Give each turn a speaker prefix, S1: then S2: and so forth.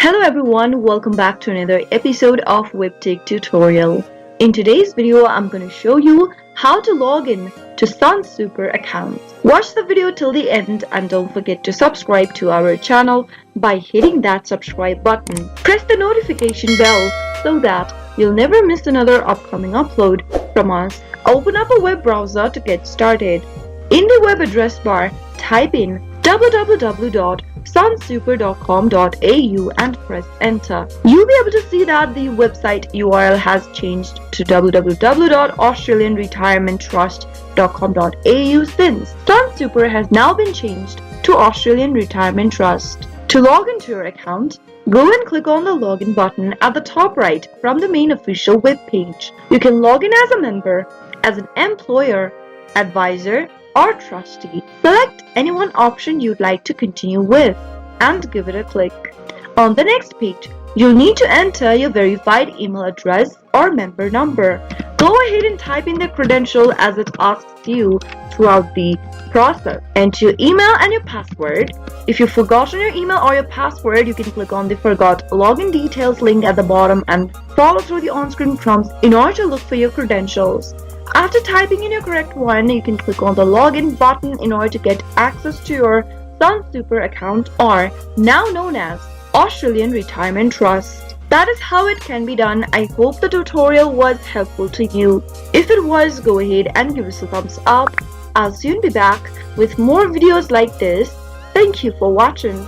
S1: Hello everyone, welcome back to another episode of Webtech Tutorial. In today's video, I'm going to show you how to log in to SunSuper account. Watch the video till the end and don't forget to subscribe to our channel by hitting that subscribe button. Press the notification bell so that you'll never miss another upcoming upload from us. Open up a web browser to get started. In the web address bar, type in www.sunsuper.com.au and press enter. You'll be able to see that the website URL has changed to www.australianretirementtrust.com.au since SunSuper has now been changed to Australian Retirement Trust. To log into your account, go and click on the login button at the top right from the main official web page. You can log in as a member, as an employer, advisor, or trustee. Select any one option you'd like to continue with and give it a click. On the next page, you'll need to enter your verified email address or member number. Go ahead and type in the credential as it asks you throughout the process. Enter your email and your password. If you've forgotten your email or your password, you can click on the Forgot Login Details link at the bottom and follow through the on-screen prompts in order to look for your credentials. After typing in your correct one, you can click on the login button in order to get access to your SunSuper account, or now known as Australian Retirement Trust. That is how it can be done. I hope the tutorial was helpful to you. If it was, go ahead and give us a thumbs up. I'll soon be back with more videos like this. Thank you for watching.